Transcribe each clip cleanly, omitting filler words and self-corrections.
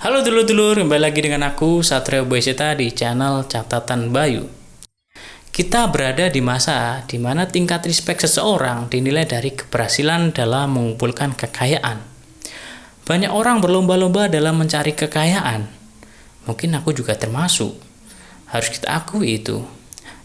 Halo dulur-dulur, kembali lagi dengan aku Satrio Boyseta di channel Catatan Bayu. Kita berada di masa di mana tingkat respect seseorang dinilai dari keberhasilan dalam mengumpulkan kekayaan. Banyak orang berlomba-lomba dalam mencari kekayaan. Mungkin aku juga termasuk. Harus kita akui itu.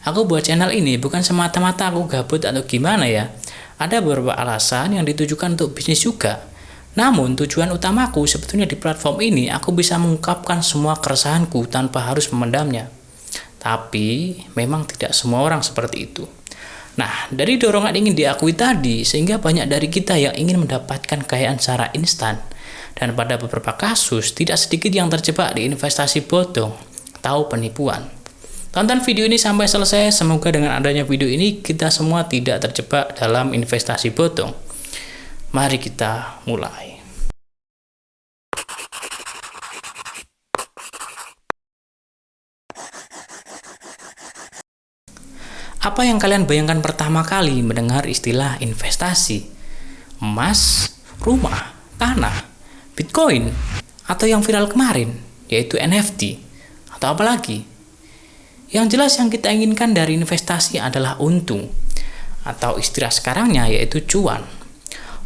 Aku buat channel ini bukan semata-mata aku gabut atau gimana ya. Ada beberapa alasan yang ditujukan untuk bisnis juga. Namun tujuan utamaku sebetulnya di platform ini aku bisa mengungkapkan semua keresahanku tanpa harus memendamnya. Tapi memang tidak semua orang seperti itu. Nah, dari dorongan ingin diakui tadi sehingga banyak dari kita yang ingin mendapatkan kekayaan secara instan. Dan pada beberapa kasus tidak sedikit yang terjebak di investasi bodong atau penipuan. Tonton video ini sampai selesai, semoga dengan adanya video ini kita semua tidak terjebak dalam investasi bodong. Mari kita mulai. Apa yang kalian bayangkan pertama kali mendengar istilah investasi? Emas, rumah, tanah, Bitcoin, atau yang viral kemarin, yaitu NFT, atau apa lagi? Yang jelas yang kita inginkan dari investasi adalah untung, atau istilah sekarangnya yaitu cuan.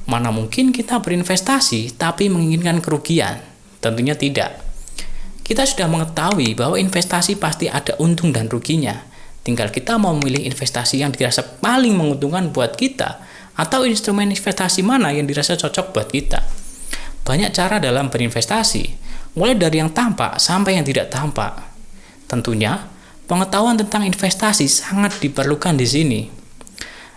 Mana mungkin kita berinvestasi tapi menginginkan kerugian? Tentunya tidak. Kita sudah mengetahui bahwa investasi pasti ada untung dan ruginya. Tinggal kita mau memilih investasi yang dirasa paling menguntungkan buat kita atau instrumen investasi mana yang dirasa cocok buat kita. Banyak cara dalam berinvestasi, mulai dari yang tampak sampai yang tidak tampak. Tentunya, pengetahuan tentang investasi sangat diperlukan di sini.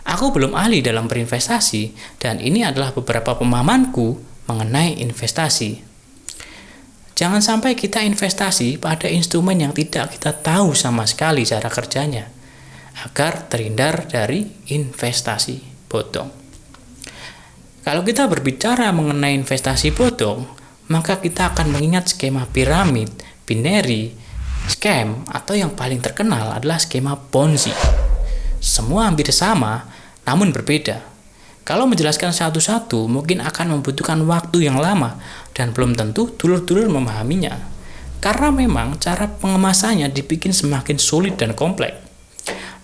Aku belum ahli dalam berinvestasi, dan ini adalah beberapa pemahamanku mengenai investasi. Jangan sampai kita investasi pada instrumen yang tidak kita tahu sama sekali cara kerjanya, agar terhindar dari investasi bodong. Kalau kita berbicara mengenai investasi bodong, maka kita akan mengingat skema piramid, binary, scam, atau yang paling terkenal adalah skema Ponzi. Semua hampir sama, namun berbeda. Kalau menjelaskan satu-satu, mungkin akan membutuhkan waktu yang lama dan belum tentu dulur-dulur memahaminya. Karena memang cara pengemasannya dibikin semakin sulit dan kompleks.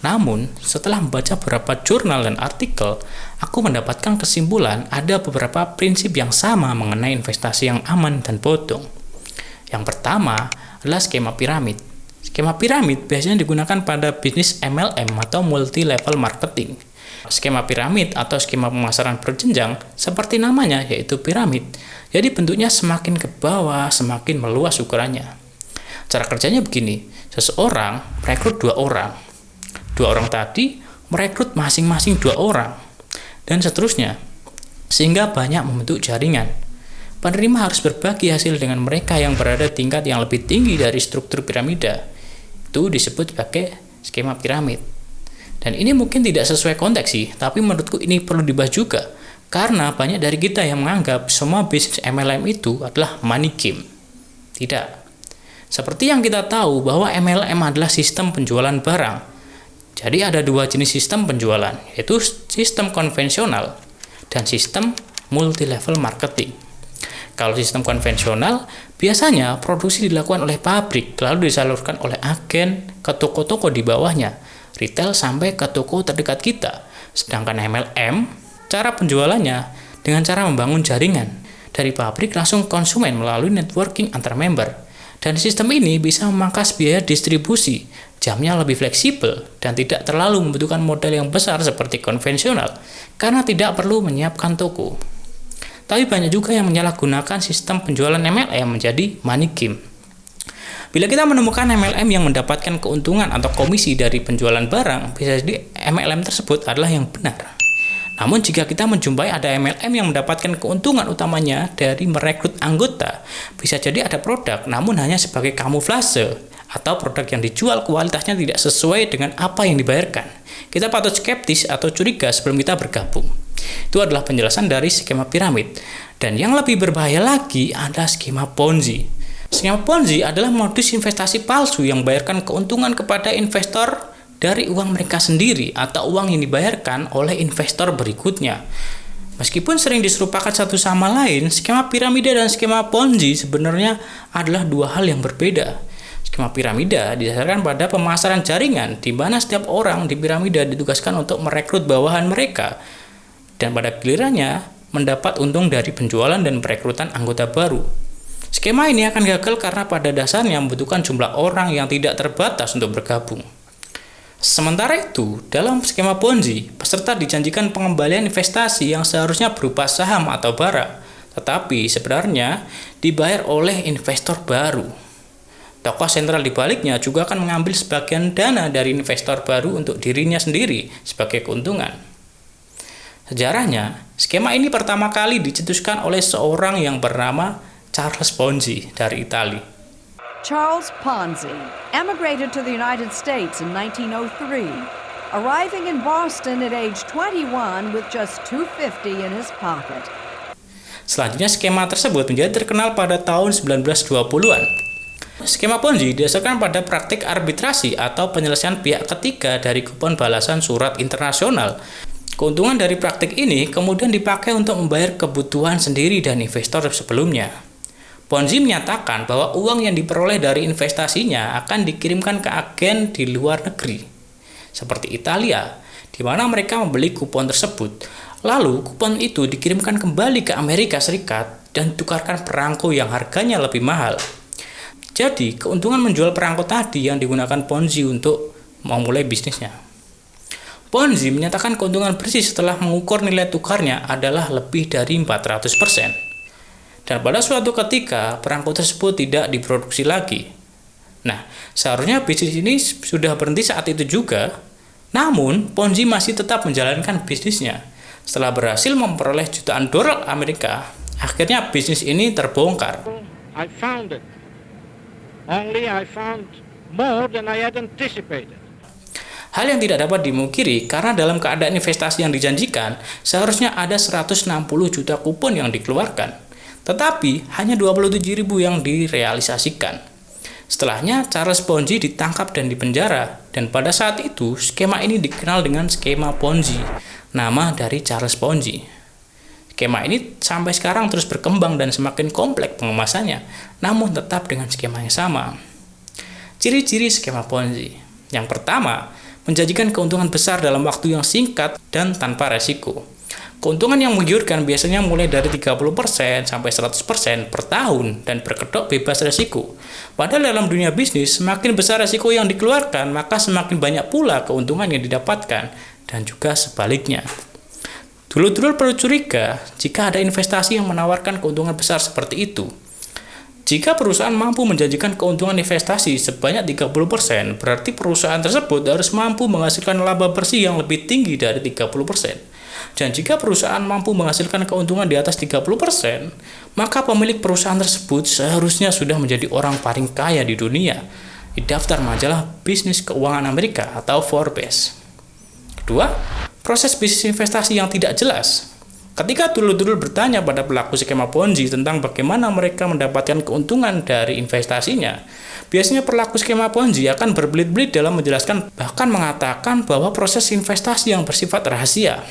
Namun, setelah membaca beberapa jurnal dan artikel, aku mendapatkan kesimpulan ada beberapa prinsip yang sama mengenai investasi yang aman dan bodong. Yang pertama adalah skema piramid. Skema piramid biasanya digunakan pada bisnis MLM atau multi-level marketing. Skema piramid atau skema pemasaran berjenjang seperti namanya yaitu piramid. Jadi bentuknya semakin ke bawah, semakin meluas ukurannya. Cara kerjanya begini, seseorang merekrut dua orang. Dua orang tadi merekrut masing-masing dua orang. Dan seterusnya. Sehingga banyak membentuk jaringan. Penerima harus berbagi hasil dengan mereka yang berada tingkat yang lebih tinggi dari struktur piramida. Itu disebut sebagai skema piramid. Dan ini mungkin tidak sesuai konteks sih, tapi menurutku ini perlu dibahas juga. Karena banyak dari kita yang menganggap semua bisnis MLM itu adalah money game. Tidak. Seperti yang kita tahu bahwa MLM adalah sistem penjualan barang. Jadi ada dua jenis sistem penjualan, yaitu sistem konvensional dan sistem multi-level marketing. Kalau sistem konvensional, biasanya produksi dilakukan oleh pabrik, lalu disalurkan oleh agen ke toko-toko di bawahnya, retail sampai ke toko terdekat kita. Sedangkan MLM, cara penjualannya dengan cara membangun jaringan dari pabrik langsung konsumen melalui networking antar member. Dan sistem ini bisa memangkas biaya distribusi, jamnya lebih fleksibel, dan tidak terlalu membutuhkan modal yang besar seperti konvensional, karena tidak perlu menyiapkan toko. Tapi banyak juga yang menyalahgunakan sistem penjualan MLM menjadi money game. Bila kita menemukan MLM yang mendapatkan keuntungan atau komisi dari penjualan barang, bisa jadi MLM tersebut adalah yang benar. Namun jika kita menjumpai ada MLM yang mendapatkan keuntungan utamanya dari merekrut anggota, bisa jadi ada produk namun hanya sebagai kamuflase atau produk yang dijual kualitasnya tidak sesuai dengan apa yang dibayarkan. Kita patut skeptis atau curiga sebelum kita bergabung. Itu adalah penjelasan dari skema piramid. Dan yang lebih berbahaya lagi adalah skema Ponzi. Skema Ponzi adalah modus investasi palsu yang membayarkan keuntungan kepada investor dari uang mereka sendiri atau uang yang dibayarkan oleh investor berikutnya. Meskipun sering diserupakan satu sama lain, skema piramida dan skema Ponzi sebenarnya adalah dua hal yang berbeda. Skema piramida didasarkan pada pemasaran jaringan, di mana setiap orang di piramida ditugaskan untuk merekrut bawahan mereka, dan pada gilirannya mendapat untung dari penjualan dan perekrutan anggota baru. Skema ini akan gagal karena pada dasarnya membutuhkan jumlah orang yang tidak terbatas untuk bergabung. Sementara itu, dalam skema Ponzi, peserta dijanjikan pengembalian investasi yang seharusnya berupa saham atau barang, tetapi sebenarnya dibayar oleh investor baru. Tokoh sentral di baliknya juga akan mengambil sebagian dana dari investor baru untuk dirinya sendiri sebagai keuntungan. Sejarahnya, skema ini pertama kali dicetuskan oleh seorang yang bernama Charles Ponzi dari Italia. Charles Ponzi emigrated to the United States in 1903, arriving in Boston at age 21 with just $250 in his pocket. Selanjutnya, skema tersebut menjadi terkenal pada tahun 1920-an. Skema Ponzi didasarkan pada praktik arbitrasi atau penyelesaian pihak ketiga dari kupon balasan surat internasional. Keuntungan dari praktik ini kemudian dipakai untuk membayar kebutuhan sendiri dan investor sebelumnya. Ponzi menyatakan bahwa uang yang diperoleh dari investasinya akan dikirimkan ke agen di luar negeri, seperti Italia, di mana mereka membeli kupon tersebut. Lalu, kupon itu dikirimkan kembali ke Amerika Serikat dan ditukarkan perangko yang harganya lebih mahal. Jadi, keuntungan menjual perangko tadi yang digunakan Ponzi untuk memulai bisnisnya. Ponzi menyatakan keuntungan bersih setelah mengukur nilai tukarnya adalah lebih dari 400%. Dan pada suatu ketika, perangko tersebut tidak diproduksi lagi. Nah, seharusnya bisnis ini sudah berhenti saat itu juga, namun Ponzi masih tetap menjalankan bisnisnya. Setelah berhasil memperoleh jutaan dolar Amerika, akhirnya bisnis ini terbongkar. I found it. Only I found more than I had anticipated. Hal yang tidak dapat dimungkiri karena dalam keadaan investasi yang dijanjikan, seharusnya ada 160 juta kupon yang dikeluarkan. Tetapi hanya 27.000 yang direalisasikan. Setelahnya, Charles Ponzi ditangkap dan dipenjara, dan pada saat itu skema ini dikenal dengan skema Ponzi, nama dari Charles Ponzi. Skema ini sampai sekarang terus berkembang dan semakin kompleks pengemasannya, namun tetap dengan skema yang sama. Ciri-ciri skema Ponzi. Yang pertama, menjanjikan keuntungan besar dalam waktu yang singkat dan tanpa resiko. Keuntungan yang menggiurkan biasanya mulai dari 30% sampai 100% per tahun dan berkedok bebas resiko. Padahal dalam dunia bisnis, semakin besar resiko yang dikeluarkan, maka semakin banyak pula keuntungan yang didapatkan, dan juga sebaliknya. Dulur-dulur perlu curiga jika ada investasi yang menawarkan keuntungan besar seperti itu. Jika perusahaan mampu menjanjikan keuntungan investasi sebanyak 30%, berarti perusahaan tersebut harus mampu menghasilkan laba bersih yang lebih tinggi dari 30%. Dan jika perusahaan mampu menghasilkan keuntungan di atas 30%, maka pemilik perusahaan tersebut seharusnya sudah menjadi orang paling kaya di dunia di daftar majalah bisnis keuangan Amerika atau Forbes. Kedua, proses bisnis investasi yang tidak jelas. Ketika dulur-dulur bertanya pada pelaku skema Ponzi tentang bagaimana mereka mendapatkan keuntungan dari investasinya, biasanya pelaku skema Ponzi akan berbelit-belit dalam menjelaskan, bahkan mengatakan bahwa proses investasi yang bersifat rahasia.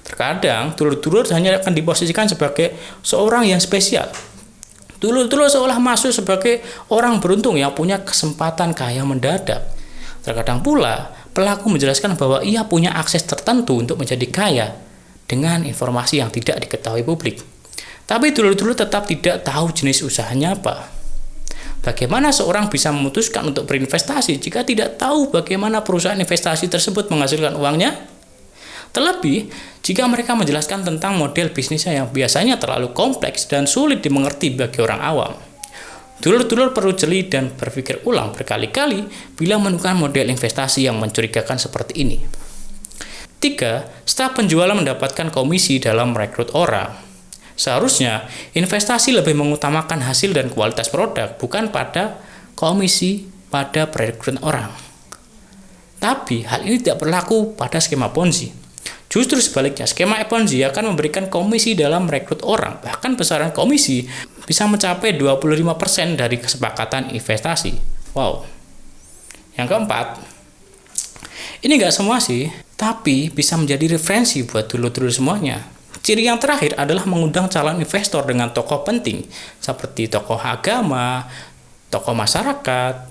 Terkadang, dulur-dulur hanya akan diposisikan sebagai seorang yang spesial. Dulur-dulur seolah masuk sebagai orang beruntung yang punya kesempatan kaya mendadak. Terkadang pula, pelaku menjelaskan bahwa ia punya akses tertentu untuk menjadi kaya dengan informasi yang tidak diketahui publik. Tapi dulur-dulur tetap tidak tahu jenis usahanya apa. Bagaimana seorang bisa memutuskan untuk berinvestasi jika tidak tahu bagaimana perusahaan investasi tersebut menghasilkan uangnya? Terlebih, jika mereka menjelaskan tentang model bisnisnya yang biasanya terlalu kompleks dan sulit dimengerti bagi orang awam. Dulur-dulur perlu jeli dan berpikir ulang berkali-kali bila menemukan model investasi yang mencurigakan seperti ini. 3. Staf penjualan mendapatkan komisi dalam merekrut orang. Seharusnya, investasi lebih mengutamakan hasil dan kualitas produk, bukan pada komisi pada perekrutan orang. Tapi, hal ini tidak berlaku pada skema Ponzi. Justru sebaliknya, skema Ponzi akan memberikan komisi dalam merekrut orang, bahkan besaran komisi bisa mencapai 25% dari kesepakatan investasi. Wow. Yang keempat, ini nggak semua sih, tapi bisa menjadi referensi buat dulur-dulur semuanya. Ciri yang terakhir adalah mengundang calon investor dengan tokoh penting seperti tokoh agama, tokoh masyarakat,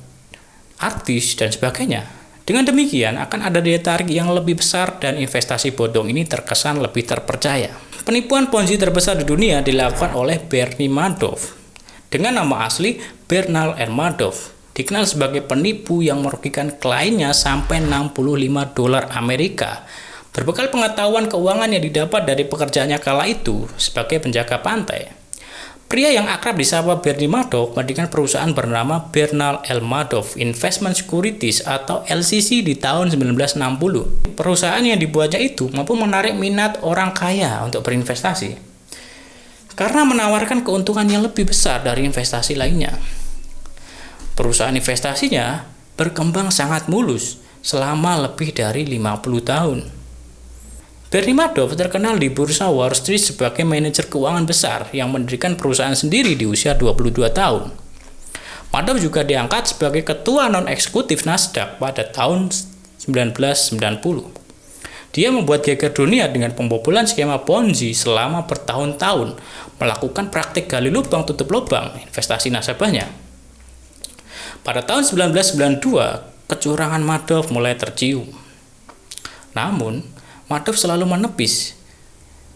artis, dan sebagainya. Dengan demikian akan ada daya tarik yang lebih besar dan investasi bodong ini terkesan lebih terpercaya. Penipuan Ponzi terbesar di dunia dilakukan oleh Bernie Madoff. Dengan nama asli Bernard R. Madoff, dikenal sebagai penipu yang merugikan kliennya sampai $65 Amerika. Berbekal pengetahuan keuangan yang didapat dari pekerjaannya kala itu sebagai penjaga pantai, pria yang akrab disapa Bernie Madoff mendirikan perusahaan bernama Bernard L. Madoff Investment Securities atau LCC di tahun 1960. Perusahaan yang dibuatnya itu mampu menarik minat orang kaya untuk berinvestasi karena menawarkan keuntungan yang lebih besar dari investasi lainnya. Perusahaan investasinya berkembang sangat mulus selama lebih dari 50 tahun. Bernie Madoff terkenal di bursa Wall Street sebagai manajer keuangan besar yang mendirikan perusahaan sendiri di usia 22 tahun. Madoff juga diangkat sebagai ketua non-eksekutif Nasdaq pada tahun 1990. Dia membuat geger dunia dengan pembobolan skema Ponzi selama bertahun-tahun, melakukan praktik gali lubang tutup lubang investasi nasabahnya. Pada tahun 1992, kecurangan Madoff mulai tercium. Namun, Madoff selalu menepis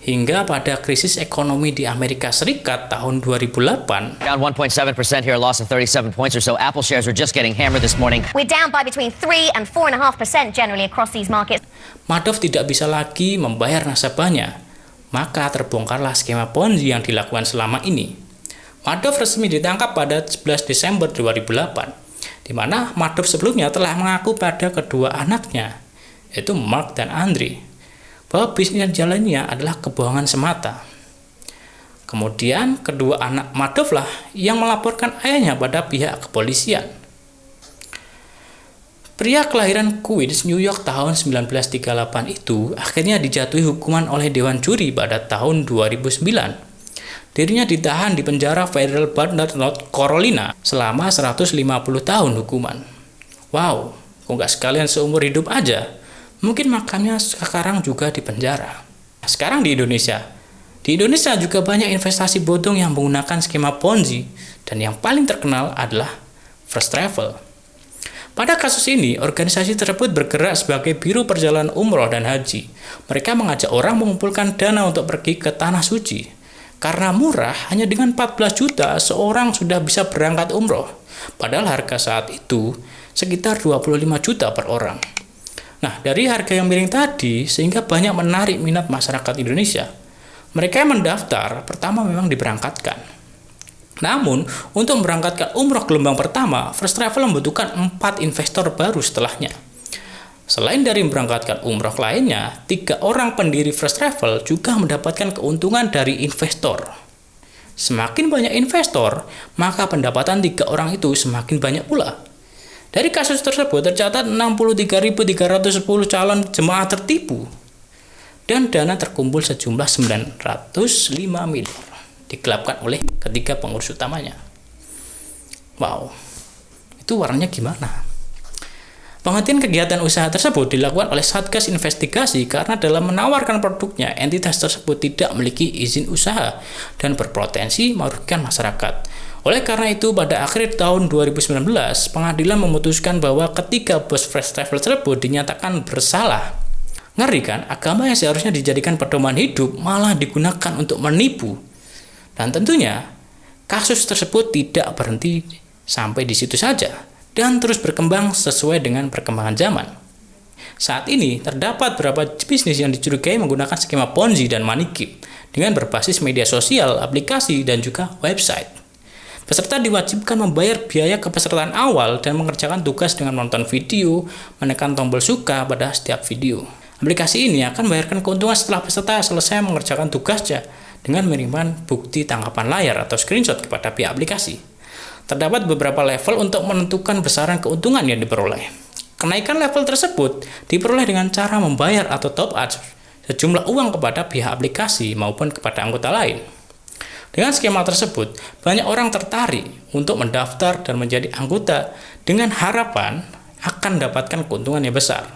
hingga pada krisis ekonomi di Amerika Serikat tahun 2008. Down 1.7% here, a loss of 37 points or so. Apple shares are just getting hammered this morning. We're down by between 3 and 4.5% generally across these markets. Madoff tidak bisa lagi membayar nasabahnya, maka terbongkarlah skema Ponzi yang dilakukan selama ini. Madoff resmi ditangkap pada 11 Desember 2008, di mana Madoff sebelumnya telah mengaku pada kedua anaknya, yaitu Mark dan Andre, bahwa bisnis yang jalannya adalah kebohongan semata. Kemudian kedua anak Madoff lah yang melaporkan ayahnya pada pihak kepolisian. Pria kelahiran Queens, New York tahun 1938 itu akhirnya dijatuhi hukuman oleh Dewan Juri pada tahun 2009. Dirinya ditahan di penjara Federal Bureau, North Carolina selama 150 tahun hukuman. Wow, kok nggak sekalian seumur hidup aja? Mungkin makamnya sekarang juga di penjara. Sekarang di Indonesia juga banyak investasi bodong yang menggunakan skema Ponzi, dan yang paling terkenal adalah First Travel. Pada kasus ini, organisasi tersebut bergerak sebagai Biro Perjalanan Umroh dan Haji. Mereka mengajak orang mengumpulkan dana untuk pergi ke Tanah Suci. Karena murah, hanya dengan 14 juta seorang sudah bisa berangkat umroh. Padahal harga saat itu sekitar 25 juta per orang. Nah, dari harga yang miring tadi, sehingga banyak menarik minat masyarakat Indonesia. Mereka yang mendaftar, pertama memang diberangkatkan. Namun, untuk memberangkatkan umroh gelombang pertama, First Travel membutuhkan 4 investor baru setelahnya. Selain dari memberangkatkan umroh lainnya, 3 orang pendiri First Travel juga mendapatkan keuntungan dari investor. Semakin banyak investor, maka pendapatan 3 orang itu semakin banyak pula. Dari kasus tersebut tercatat 63.310 calon jemaah tertipu dan dana terkumpul sejumlah 905 miliar digelapkan oleh ketiga pengurus utamanya. Wow, itu warnanya gimana? Penghentian kegiatan usaha tersebut dilakukan oleh Satgas Investigasi karena dalam menawarkan produknya, entitas tersebut tidak memiliki izin usaha dan berpotensi merugikan masyarakat. Oleh karena itu, pada akhir tahun 2019, pengadilan memutuskan bahwa ketiga bos First Travel tersebut dinyatakan bersalah. Ngeri kan, agama yang seharusnya dijadikan pedoman hidup malah digunakan untuk menipu. Dan tentunya, kasus tersebut tidak berhenti sampai di situ saja dan terus berkembang sesuai dengan perkembangan zaman. Saat ini, terdapat beberapa bisnis yang dicurigai menggunakan skema Ponzi dan money keep dengan berbasis media sosial, aplikasi, dan juga website. Peserta diwajibkan membayar biaya kepesertaan awal dan mengerjakan tugas dengan menonton video, menekan tombol suka pada setiap video. Aplikasi ini akan membayarkan keuntungan setelah peserta selesai mengerjakan tugasnya dengan mengirimkan bukti tangkapan layar atau screenshot kepada pihak aplikasi. Terdapat beberapa level untuk menentukan besaran keuntungan yang diperoleh. Kenaikan level tersebut diperoleh dengan cara membayar atau top up sejumlah uang kepada pihak aplikasi maupun kepada anggota lain. Dengan skema tersebut, banyak orang tertarik untuk mendaftar dan menjadi anggota dengan harapan akan mendapatkan keuntungan yang besar.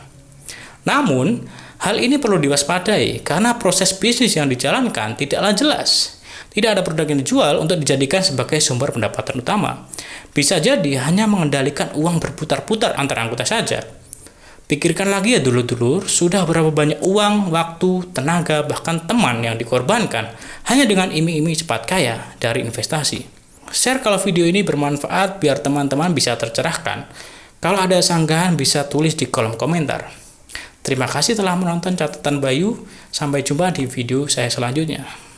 Namun, Hal ini perlu diwaspadai karena proses bisnis yang dijalankan tidaklah jelas. Tidak ada produk yang dijual untuk dijadikan sebagai sumber pendapatan utama. Bisa jadi hanya mengendalikan uang berputar-putar antar anggota saja. Pikirkan lagi ya dulur-dulur, sudah berapa banyak uang, waktu, tenaga, bahkan teman yang dikorbankan hanya dengan iming-iming cepat kaya dari investasi. Share kalau video ini bermanfaat biar teman-teman bisa tercerahkan. Kalau ada sanggahan bisa tulis di kolom komentar. Terima kasih telah menonton catatan Bayu. Sampai jumpa di video saya selanjutnya.